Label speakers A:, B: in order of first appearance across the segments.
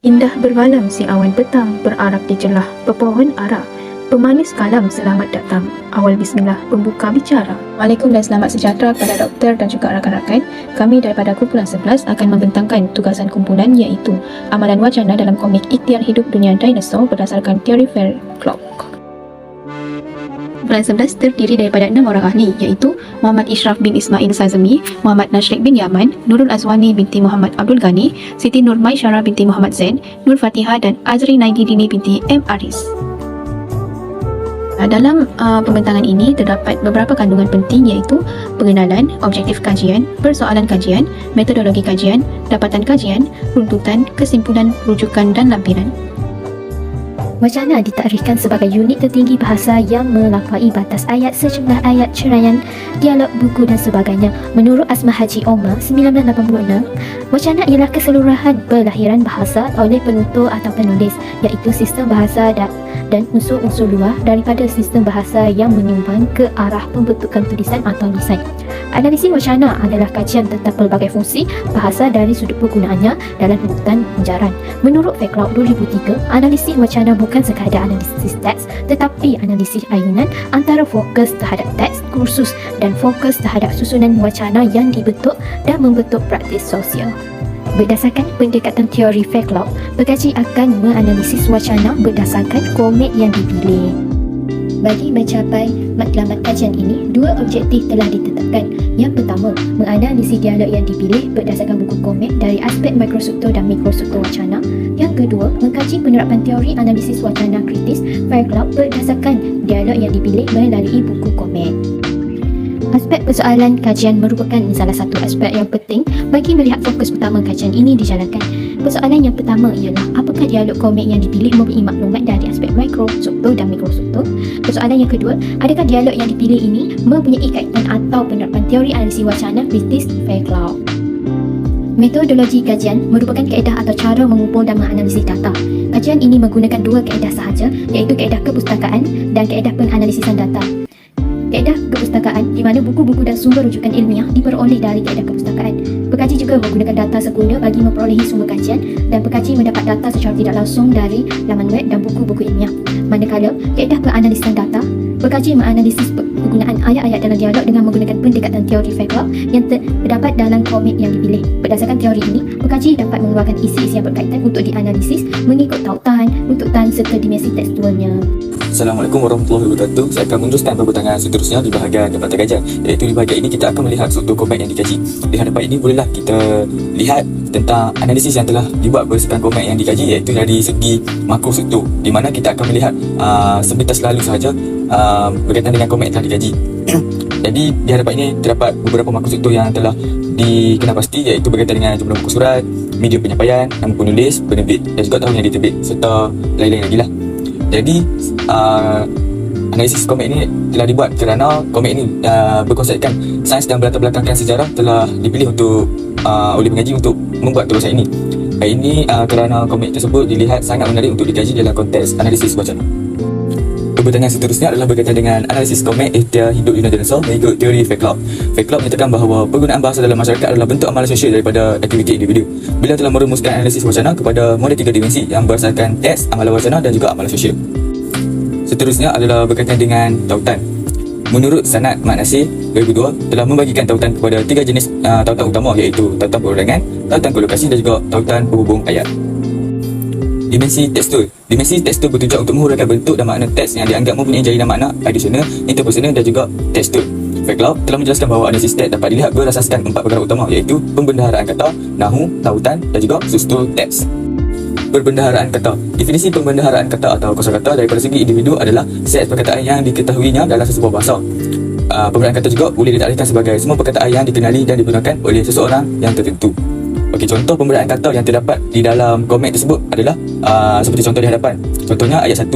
A: Indah bermalam si awan petang, berarak di celah pepohon ara. Pemanis kalam selamat datang. Awal bismillah pembuka bicara. Waalaikumsalam dan selamat sejahtera kepada doktor dan juga rakan-rakan. Kami daripada kumpulan 11 akan membentangkan tugasan kumpulan iaitu amalan wacana dalam komik Ikhtiar Hidup Dunia Dinosaur berdasarkan teori Fairclough. Kumpulan 11 terdiri daripada 6 orang ahli iaitu Muhammad Ishraf bin Ismail Sazmi, Muhammad Nashrik bin Yaman, Nurul Azwani binti Muhammad Abdul Ghani, Siti Nur Maisyara binti Muhammad Zain, Nur Fatihah dan Azri Naididini binti M. Aris. Dalam pembentangan ini terdapat beberapa kandungan penting iaitu pengenalan, objektif kajian, persoalan kajian, metodologi kajian, dapatan kajian, runtutan, kesimpulan, rujukan dan lampiran.
B: Wacana ditakrifkan sebagai unit tertinggi bahasa yang melampaui batas ayat, sejumlah ayat, ceraian, dialog, buku dan sebagainya. Menurut Asma Haji Omar 1986, wacana ialah keseluruhan pelahiran bahasa oleh penutur atau penulis, iaitu sistem bahasa dan unsur-unsur luar daripada sistem bahasa yang menyumbang ke arah pembentukan tulisan atau lisan. Analisis wacana adalah kajian tentang pelbagai fungsi bahasa dari sudut penggunaannya dalam runtutan penjaran. Menurut Fairclough 2003, analisis wacana bukan sekadar analisis teks tetapi analisis ayunan antara fokus terhadap teks, kursus dan fokus terhadap susunan wacana yang dibentuk dan membentuk praktis sosial. Berdasarkan pendekatan teori Fairclough, pekaji akan menganalisis wacana berdasarkan komik yang dipilih. Bagi mencapai matlamat kajian ini, dua objektif telah ditetapkan. Yang pertama, menganalisis dialog yang dipilih berdasarkan buku komik dari aspek mikrostruktur dan mikrostruktur wacana. Yang kedua, mengkaji penerapan teori analisis wacana kritis Fairclough berdasarkan dialog yang dipilih melalui buku komik. Aspek persoalan kajian merupakan salah satu aspek yang penting bagi melihat fokus utama kajian ini dijalankan. Persoalan yang pertama ialah apakah dialog komik yang dipilih memberi maklumat dari aspek mikrostruktur dan mikrostruktur. Persoalan yang kedua, adakah dialog yang dipilih ini mempunyai kaitan atau penerapan teori analisis wacana kritis Fairclough. Metodologi kajian merupakan kaedah atau cara mengumpul dan menganalisis data. Kajian ini menggunakan dua kaedah sahaja, iaitu kaedah kepustakaan dan kaedah penganalisisan data. Kaedah kepustakaan di mana buku-buku dan sumber rujukan ilmiah diperoleh dari kaedah kepustakaan. Pekaji juga menggunakan data sekunder bagi memperolehi sumber kajian dan pekaji mendapat data secara tidak langsung dari laman web dan buku-buku ilmiah. Manakala kaedah penganalisan data, pekaji menganalisis penggunaan ayat-ayat dalam dialog dengan menggunakan pendekatan teori Fairclough yang terdapat dalam komik yang dipilih. Berdasarkan teori ini, pekaji dapat mengeluarkan isi-isi yang berkaitan untuk dianalisis mengikut tautan, runtutan serta dimensi tekstualnya.
C: Assalamualaikum warahmatullahi wabarakatuh. Saya akan meneruskan pembentangan seterusnya di bahagian dapatan kajian, iaitu di bahagian ini kita akan melihat struktur komik yang dikaji. Di hadapan ini bolehlah kita lihat tentang analisis yang telah dibuat berdasarkan komik yang dikaji, iaitu dari segi makrostruktur, di mana kita akan melihat sebentar selalu sahaja berkaitan dengan komik yang telah dikaji. Jadi di hadapan ini terdapat beberapa makrostruktur yang telah dikenal pasti, iaitu berkaitan dengan jumlah muka surat, medium penyampaian, nama penulis, penerbit dan juga tahun yang diterbit serta lain-lain lagi lah. Jadi analisis komik ini telah dibuat kerana komik ini berkonsepkan sains dan berlatar belakangkan sejarah telah dipilih untuk oleh pengaji untuk membuat tulisan ini. Ini kerana komik tersebut dilihat sangat menarik untuk dikaji dalam konteks analisis wacana. Pembentangan seterusnya adalah berkaitan dengan analisis komik Ikhtiar Hidup Dunia Dinosaur mengikut teori Fairclough. Fairclough menyatakan bahawa penggunaan bahasa dalam masyarakat adalah bentuk amalan sosial daripada aktiviti individu. Beliau telah merumuskan analisis wacana kepada model 3 dimensi yang berdasarkan teks, amalan wacana dan juga amalan sosial. Seterusnya adalah berkaitan dengan tautan. Menurut Sanad Mat Nasir 2002 telah membagikan tautan kepada 3 jenis tautan utama, iaitu tautan perorangan, tautan kolokasi dan juga tautan penghubung ayat. Dimensi tekstur. Dimensi tekstur bertujuan untuk menghuraikan bentuk dan makna teks yang dianggap mempunyai jalinan makna additional, interpersonal dan juga tekstur. Fairclough telah menjelaskan bahawa analisis teks dapat dilihat berasaskan 4 perkara utama, iaitu pembendaharaan kata, nahu, tautan dan juga struktur teks. Perbendaharaan kata. Definisi pembendaharaan kata atau kosakata daripada segi individu adalah set perkataan yang diketahuinya dalam sesebuah bahasa. Pembendaharaan kata juga boleh ditakrifkan sebagai semua perkataan yang dikenali dan digunakan oleh seseorang yang tertentu. Okey, contoh pembendaharaan kata yang terdapat di dalam komik tersebut adalah seperti contoh di hadapan. Contohnya ayat 1,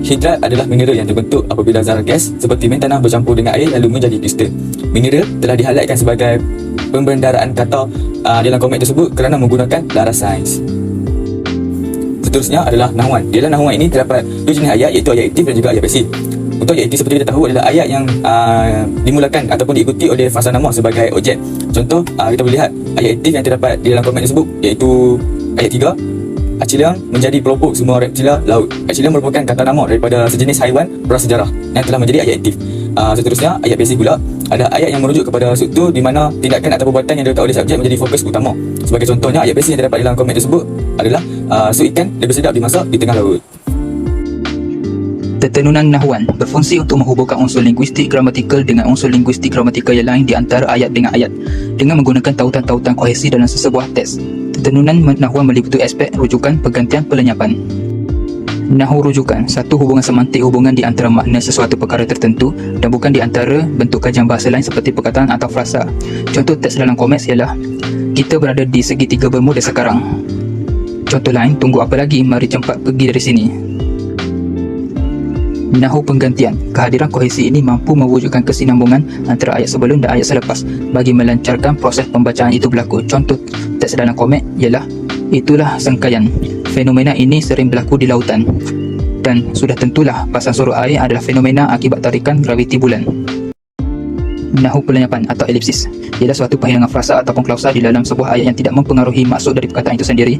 C: hidrat adalah mineral yang terbentuk apabila zarah gas seperti tanah bercampur dengan air lalu menjadi kristal. Mineral telah dihighlightkan sebagai pembendaharaan kata dalam komik tersebut kerana menggunakan laras sains. Seterusnya adalah nahuan. Di dalam nahuan ini terdapat 2 jenis ayat, iaitu ayat aktif dan juga ayat pasif. Untuk ayat aktif seperti kita tahu adalah ayat yang dimulakan ataupun diikuti oleh fasa nama sebagai objek. Contoh kita boleh lihat ayat aktif yang terdapat di dalam komik tersebut, iaitu ayat 3, Achilleum menjadi pelopok semua reptila laut. Achilleum merupakan kata nama daripada sejenis haiwan prasejarah yang telah menjadi ayat aktif. Seterusnya, ayat basic pula. Ada ayat yang merujuk kepada struktur di mana tindakan atau perbuatan yang dilakukan oleh subjek menjadi fokus utama. Sebagai contohnya, ayat basic yang terdapat dalam komen tersebut adalah sup ikan lebih sedap dimasak di tengah laut.
D: Tetenunan nahuan berfungsi untuk menghubungkan unsur linguistik gramatikal dengan unsur linguistik gramatikal yang lain di antara ayat dengan ayat dengan menggunakan tautan-tautan kohesi dalam sesebuah teks. Tetenunan nahuan meliputi aspek rujukan, pergantian, pelenyapan. Nahu rujukan, satu hubungan semantik hubungan di antara makna sesuatu perkara tertentu dan bukan di antara bentuk kajian bahasa lain seperti perkataan atau frasa. Contoh teks dalam komeks ialah kita berada di segitiga Bermuda sekarang. Contoh lain, tunggu apa lagi, mari cepat pergi dari sini. Nahu penggantian, kehadiran kohesi ini mampu mewujudkan kesinambungan antara ayat sebelum dan ayat selepas bagi melancarkan proses pembacaan itu berlaku. Contoh teks dalam komik ialah itulah sengkaian. Fenomena ini sering berlaku di lautan dan sudah tentulah pasang surut air adalah fenomena akibat tarikan graviti bulan. Nahu pelenyapan atau elipsis ialah suatu penghilangan frasa ataupun klausa di dalam sebuah ayat yang tidak mempengaruhi maksud dari perkataan itu sendiri.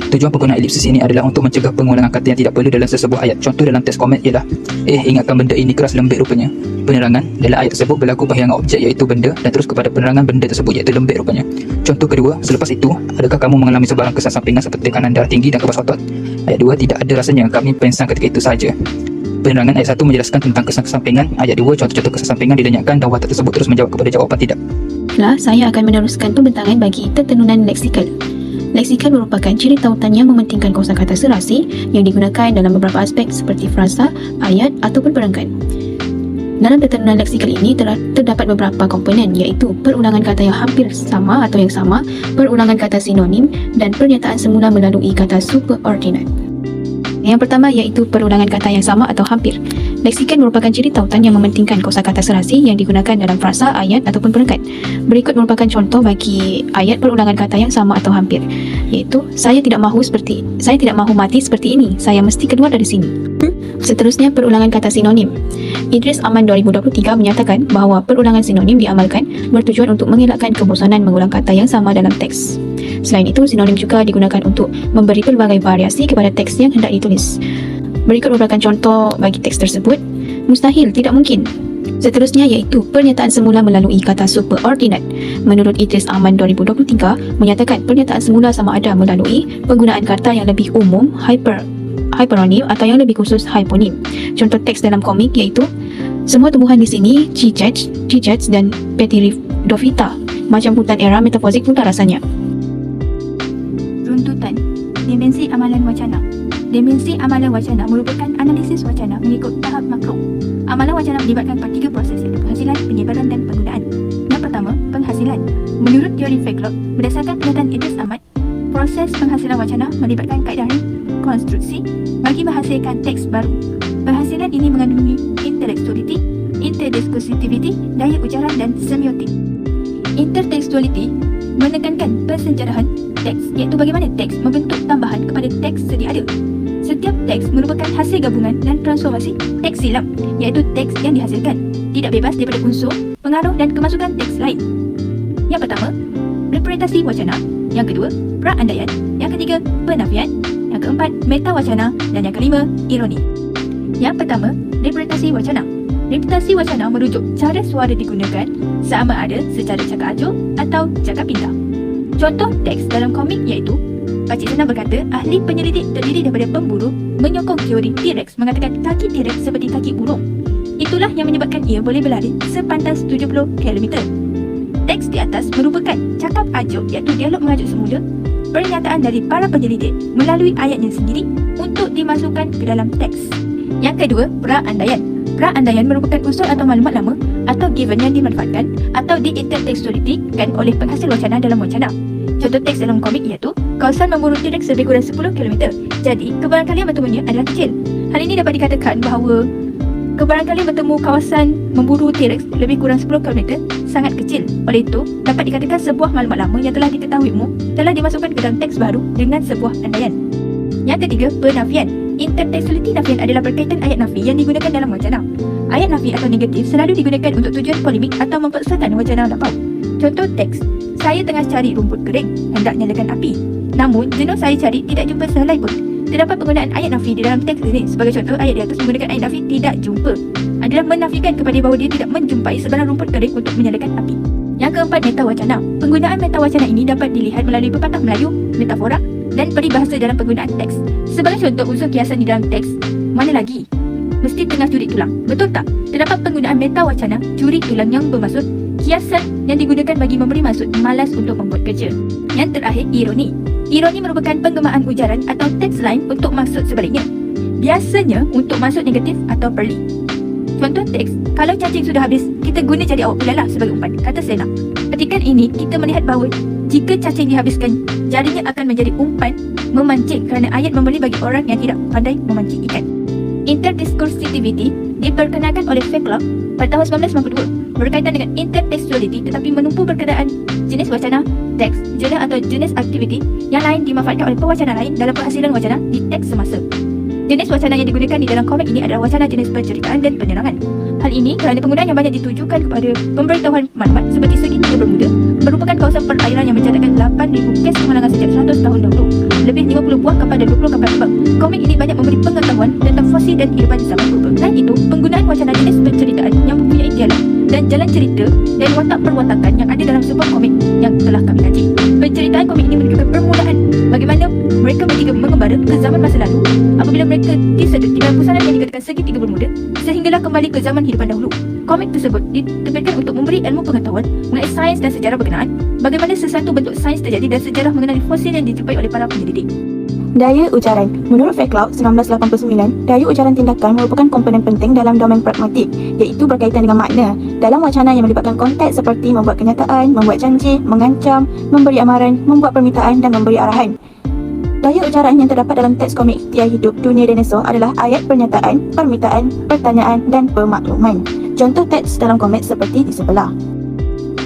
D: Tujuan penggunaan elipsis ini adalah untuk mencegah pengulangan kata yang tidak perlu dalam sesebuah ayat. Contoh dalam teks komen ialah ingatkan benda ini keras lembik rupanya. Penerangan dalam ayat tersebut berlaku penghilangan objek iaitu benda dan terus kepada penerangan benda tersebut iaitu lembik rupanya. Contoh kedua, selepas itu adakah kamu mengalami sebarang kesan sampingan seperti tekanan darah tinggi dan kebas otot? Ayat 2, tidak ada rasanya, kami pengsan ketika itu sahaja. Penerangan ayat 1 menjelaskan tentang kesan kesampingan. Ayat 2, contoh-contoh kesan sampingan dilenyapkan dan watak tersebut terus menjawab kepada jawapan tidak.
A: Saya akan meneruskan pembentangan bagi tetenunan leksikal. Leksikal merupakan ciri tautan yang mementingkan kosakata serasi yang digunakan dalam beberapa aspek seperti frasa, ayat ataupun perangkat. Dalam tetenunan leksikal ini terdapat beberapa komponen iaitu perulangan kata yang hampir sama atau yang sama, perulangan kata sinonim dan pernyataan semula melalui kata superordinate. Yang pertama iaitu perulangan kata yang sama atau hampir. Leksikal merupakan ciri tautan yang mementingkan kosakata serasi yang digunakan dalam frasa, ayat ataupun perangkat. Berikut merupakan contoh bagi ayat perulangan kata yang sama atau hampir, iaitu saya tidak mahu mati seperti ini, saya mesti keluar dari sini. Seterusnya, perulangan kata sinonim. Idris Aman 2023 menyatakan bahawa perulangan sinonim diamalkan bertujuan untuk mengelakkan kebosanan mengulang kata yang sama dalam teks. Selain itu, sinonim juga digunakan untuk memberi pelbagai variasi kepada teks yang hendak ditulis. Berikut merupakan contoh bagi teks tersebut. Mustahil, tidak mungkin. Seterusnya iaitu pernyataan semula melalui kata superordinate. Menurut Idris Aman 2023 menyatakan pernyataan semula sama ada melalui penggunaan kata yang lebih umum hyperonim atau yang lebih khusus hyponim. Contoh teks dalam komik iaitu semua tumbuhan di sini cicets dan Petridophyta macam hutan era metafizik pula rasanya. Runtutan dimensi amalan wacana. Dimensi amalan wacana merupakan analisis wacana mengikut tahap makro. Amalan wacana melibatkan 3 proses iaitu penghasilan, penyebaran dan penggunaan. Yang pertama, penghasilan. Menurut teori Fakelog, berdasarkan penelitian Idris Ahmad, proses penghasilan wacana melibatkan kaedah konstruksi bagi menghasilkan teks baru. Penghasilan ini mengandungi intertextuality, interdiscursivity, daya ujaran dan semiotik. Intertextuality menekankan pensejaraan teks iaitu bagaimana teks membentuk tambahan kepada teks sedia ada. Setiap teks merupakan hasil gabungan dan transformasi teks silam iaitu teks yang dihasilkan, tidak bebas daripada unsur, pengaruh dan kemasukan teks lain. Yang pertama, representasi wacana. Yang kedua, praandaian. Yang ketiga, penafian. Yang keempat, meta wacana. Dan yang kelima, ironi. Yang pertama, representasi wacana. Representasi wacana merujuk cara suara digunakan sama ada secara cakap acuh atau cakap pintar. Contoh teks dalam komik iaitu Pakcik Senang berkata, ahli penyelidik terdiri daripada pemburu menyokong teori T-Rex mengatakan kaki T-Rex seperti kaki burung. Itulah yang menyebabkan ia boleh berlari sepantas 70 km. Teks di atas merupakan cakap acuh iaitu dialog mengajuk semula, pernyataan dari para penyelidik melalui ayatnya sendiri untuk dimasukkan ke dalam teks. Yang kedua, praandaian. Praandaian merupakan unsur atau maklumat lama atau given yang dimanfaatkan atau diintertekstualitikan oleh penghasil wacana dalam wacana. Contoh teks dalam komik iaitu kawasan memburu T-Rex lebih kurang 10 km. Jadi, kebarangkalian bertemunya adalah kecil. Hal ini dapat dikatakan bahawa kebarangkalian bertemu kawasan memburu T-Rex lebih kurang 10 km sangat kecil. Oleh itu, dapat dikatakan sebuah maklumat lama yang telah diketahuimu telah dimasukkan ke dalam teks baru dengan sebuah andaian. Yang ketiga, penafian. Intertextuality nafian adalah berkaitan ayat nafi yang digunakan dalam wacana. Ayat nafi atau negatif selalu digunakan untuk tujuan polemik atau mempaksakan wacana lampau. Contoh teks, saya tengah cari rumput kering, hendak nyalakan api.
E: Namun, jenuh saya cari tidak jumpa sehelai pun. Terdapat penggunaan ayat nafi di dalam teks ini. Sebagai contoh, ayat di atas menggunakan ayat nafi tidak jumpa adalah menafikan kepada bahawa dia tidak menjumpai sebarang rumput kering untuk menyalakan api. Yang keempat, metawacana. Penggunaan metawacana ini dapat dilihat melalui pepatah Melayu, metafora dan peribahasa dalam penggunaan teks. Sebagai contoh unsur kiasan di dalam teks, mana lagi? Mesti tengah curi tulang. Betul tak? Terdapat penggunaan metawacana, curi tulang yang bermaksud kiasan yang digunakan bagi memberi maksud malas untuk membuat kerja. Yang terakhir, ironi. Ironi merupakan penggemaan ujaran atau teks lain untuk maksud sebaliknya. Biasanya untuk maksud negatif atau perli. Contoh teks, kalau cacing sudah habis, kita guna jari awak pula lah sebagai umpan, kata Sena. Petikan ini, kita melihat bahawa jika cacing dihabiskan, jarinya akan menjadi umpan memancing kerana ayat memberi bagi orang yang tidak pandai memancing ikan. Interdiscursivity diperkenalkan oleh Fairclough pada tahun 1992 berkaitan dengan intertextuality tetapi menumpu perkiraan jenis wacana, teks, jurnal atau jenis aktiviti yang lain dimanfaatkan oleh pewacana lain dalam penghasilan wacana di teks semasa. Jenis wacana yang digunakan di dalam komik ini adalah wacana jenis penceritaan dan penerangan. Hal ini kerana penggunaan yang banyak ditujukan kepada pemberitahuan maklumat seperti segitiga Bermuda merupakan kawasan perairan yang mencatatkan 8,000 kes kemalangan sejak 100 tahun dahulu, lebih 50 buah kapal dan 20 kapal terbang. Komik ini banyak memberi pengetahuan tentang fosil dan kehidupan zaman purba. Selain itu, penggunaan wacana jenis penceritaan yang mempunyai dialog dan jalan cerita dan watak perwatakan yang ada dalam sebuah komik yang telah kami kaji. Penceritaan komik ini menunjukkan permulaan bagaimana mereka bertiga mengembara ke zaman masa lalu apabila mereka disedut di dalam pusaran yang dikatakan segitiga Bermuda sehinggalah kembali ke zaman hidupan dahulu. Komik tersebut diterbitkan untuk memberi ilmu pengetahuan mengenai sains dan sejarah berkenaan, bagaimana sesuatu bentuk sains terjadi dan sejarah mengenai fosil yang dijumpai oleh para penyelidik.
F: Daya ucaran. Menurut Fairclough 1989, daya ucaran tindakan merupakan komponen penting dalam domain pragmatik, iaitu berkaitan dengan makna. Dalam wacana yang melibatkan konteks seperti membuat kenyataan, membuat janji, mengancam, memberi amaran, membuat permintaan dan memberi arahan. Daya ucaran yang terdapat dalam teks komik Tiada Hidup Dunia Dinosaur adalah ayat pernyataan, permintaan, pertanyaan dan pemakluman. Contoh teks dalam komik seperti di sebelah.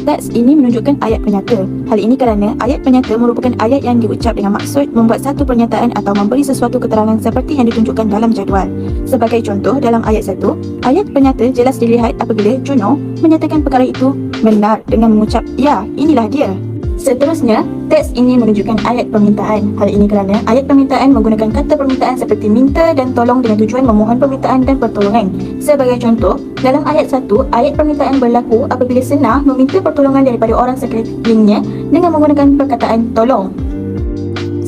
F: Teks ini menunjukkan ayat penyata. Hal ini kerana ayat penyata merupakan ayat yang diucap dengan maksud membuat satu pernyataan atau memberi sesuatu keterangan seperti yang ditunjukkan dalam jadual. Sebagai contoh, dalam ayat 1, ayat penyata jelas dilihat apabila Juno menyatakan perkara itu benar dengan mengucap, ya, inilah dia. Seterusnya, teks ini menunjukkan ayat permintaan. Hal ini kerana ayat permintaan menggunakan kata permintaan seperti minta dan tolong dengan tujuan memohon permintaan dan pertolongan. Sebagai contoh, dalam ayat 1, ayat permintaan berlaku apabila Sena meminta pertolongan daripada orang sekelilingnya dengan menggunakan perkataan tolong.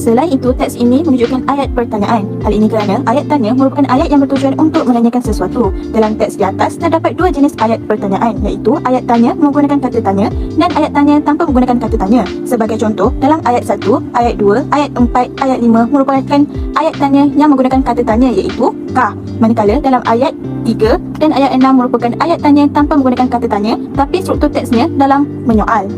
F: Selain itu, teks ini menunjukkan ayat pertanyaan. Hal ini kerana ayat tanya merupakan ayat yang bertujuan untuk menanyakan sesuatu. Dalam teks di atas, terdapat dua jenis ayat pertanyaan, iaitu ayat tanya menggunakan kata tanya dan ayat tanya tanpa menggunakan kata tanya. Sebagai contoh, dalam ayat 1, ayat 2, ayat 4, ayat 5 merupakan ayat tanya yang menggunakan kata tanya, iaitu kah. Manakala dalam ayat 3 dan ayat 6 merupakan ayat tanya tanpa menggunakan kata tanya, tapi struktur teksnya dalam menyoal.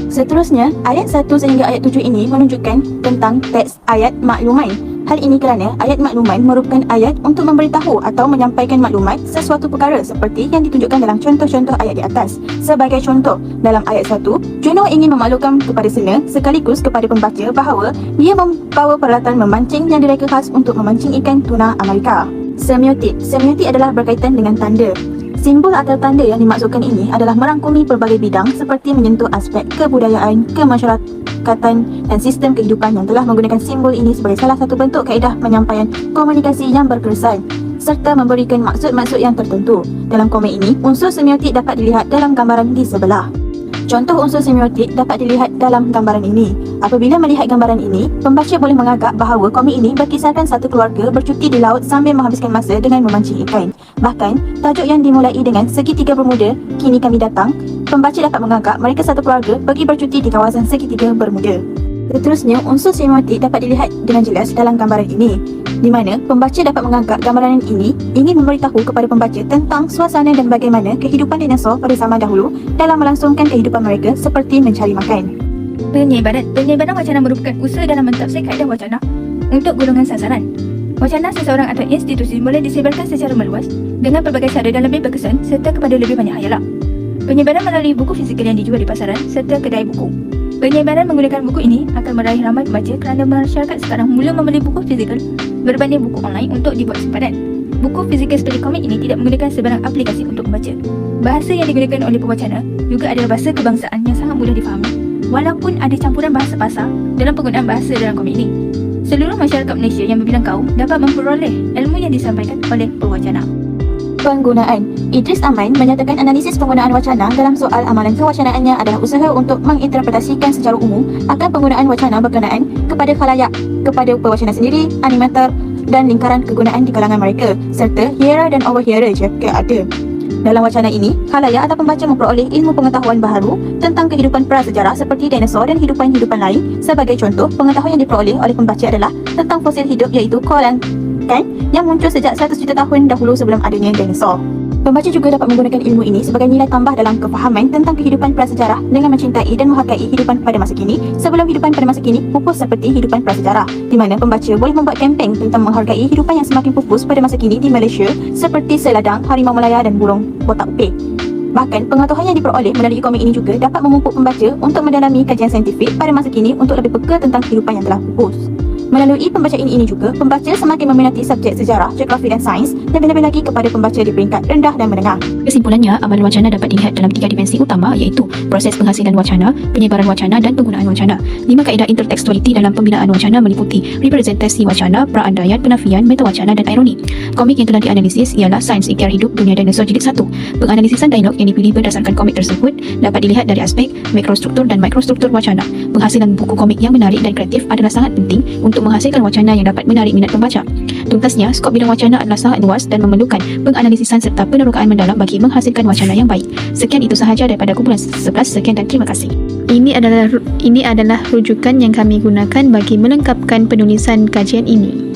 F: Seterusnya, ayat 1 sehingga ayat 7 ini menunjukkan tentang teks ayat makluman. Hal ini kerana ayat makluman merupakan ayat untuk memberitahu atau menyampaikan maklumat sesuatu perkara seperti yang ditunjukkan dalam contoh-contoh ayat di atas. Sebagai contoh, dalam ayat 1, Juno ingin memaklumkan kepada Sena sekaligus kepada pembaca bahawa dia membawa peralatan memancing yang direka khas untuk memancing ikan tuna Amerika. Semiotik. Semiotik adalah berkaitan dengan tanda. Simbol atau tanda yang dimaksudkan ini adalah merangkumi pelbagai bidang seperti menyentuh aspek kebudayaan, kemasyarakatan dan sistem kehidupan yang telah menggunakan simbol ini sebagai salah satu bentuk kaedah penyampaian komunikasi yang berkesan serta memberikan maksud-maksud yang tertentu. Dalam komik ini, unsur semiotik dapat dilihat dalam gambaran di sebelah. Contoh unsur semiotik dapat dilihat dalam gambaran ini. Apabila melihat gambaran ini, pembaca boleh mengagak bahawa komik ini berkisarkan satu keluarga bercuti di laut sambil menghabiskan masa dengan memancing ikan. Bahkan, tajuk yang dimulai dengan segitiga Bermuda, kini kami datang, pembaca dapat mengagak mereka satu keluarga pergi bercuti di kawasan segitiga Bermuda. Seterusnya, unsur semiotik dapat dilihat dengan jelas dalam gambaran ini, di mana pembaca dapat mengangkat gambaran ini ingin memberitahu kepada pembaca tentang suasana dan bagaimana kehidupan dinosaur pada zaman dahulu dalam melangsungkan kehidupan mereka seperti mencari makan.
E: Penyebaran. Penyebaran wacana merupakan usaha dalam mentafsir kaedah wacana untuk golongan sasaran. Wacana seseorang atau institusi boleh disebarkan secara meluas dengan pelbagai cara dan lebih berkesan serta kepada lebih banyak hayalah. Penyebaran melalui buku fizikal yang dijual di pasaran serta kedai buku. Penyebaran menggunakan buku ini akan meraih ramai pembaca kerana masyarakat sekarang mula membeli buku fizikal berbanding buku online untuk dibuat simpanan. Buku fizikal seperti komik ini tidak menggunakan sebarang aplikasi untuk membaca. Bahasa yang digunakan oleh pewacana juga adalah bahasa kebangsaan yang sangat mudah difahami. walaupun ada campuran bahasa pasar dalam penggunaan bahasa dalam komik ini. Seluruh masyarakat Malaysia yang berbilang kaum dapat memperoleh ilmu yang disampaikan oleh pewacana.
F: Penggunaan. Idris Aman menyatakan analisis penggunaan wacana dalam soal amalan kewacanaannya adalah usaha untuk menginterpretasikan secara umum akan penggunaan wacana berkenaan kepada khalayak, kepada pewacana sendiri, animator dan lingkaran kegunaan di kalangan mereka, serta hearer dan overhearer jika ada. Dalam wacana ini, khalayak atau pembaca memperoleh ilmu pengetahuan baharu tentang kehidupan prasejarah seperti dinosaur dan hidupan-hidupan lain. Sebagai contoh, pengetahuan yang diperoleh oleh pembaca adalah tentang fosil hidup iaitu koalang yang muncul sejak 100 juta tahun dahulu sebelum adanya dinosaur. Pembaca juga dapat menggunakan ilmu ini sebagai nilai tambah dalam kefahaman tentang kehidupan prasejarah dengan mencintai dan menghargai hidupan pada masa kini sebelum hidupan pada masa kini pupus seperti hidupan prasejarah, di mana pembaca boleh membuat kempen tentang menghargai hidupan yang semakin pupus pada masa kini di Malaysia seperti seladang, harimau Malaya dan burung botak upik. Bahkan, pengetahuan yang diperoleh melalui komik ini juga dapat memupuk pembaca untuk mendalami kajian saintifik pada masa kini untuk lebih peka tentang kehidupan yang telah pupus. Melalui pembacaan ini juga, pembaca semakin meminati subjek sejarah, geografi dan sains, dan lebih lagi kepada pembaca di peringkat rendah dan menengah.
A: Kesimpulannya, amalan wacana dapat dilihat dalam 3 dimensi utama iaitu proses penghasilan wacana, penyebaran wacana dan penggunaan wacana. 5 kaedah intertekstualiti dalam pembinaan wacana meliputi representasi wacana, perandaian, penafian, metawacana dan ironi. Komik yang telah dianalisis ialah Sains Ikhtiar Hidup Dunia Dinosaur Jilid 1. Penganalisisan dialog yang dipilih berdasarkan komik tersebut dapat dilihat dari aspek mikrostruktur dan mikrostruktur wacana. Penghasilan buku komik yang menarik dan kreatif adalah sangat penting untuk menghasilkan wacana yang dapat menarik minat pembaca. Tuntasnya, skop bidang wacana adalah sangat luas dan memerlukan penganalisisan serta penerokaan mendalam bagi menghasilkan wacana yang baik. Sekian itu sahaja daripada kumpulan 11. Sekian dan terima kasih. Ini adalah rujukan yang kami gunakan bagi melengkapkan penulisan kajian ini.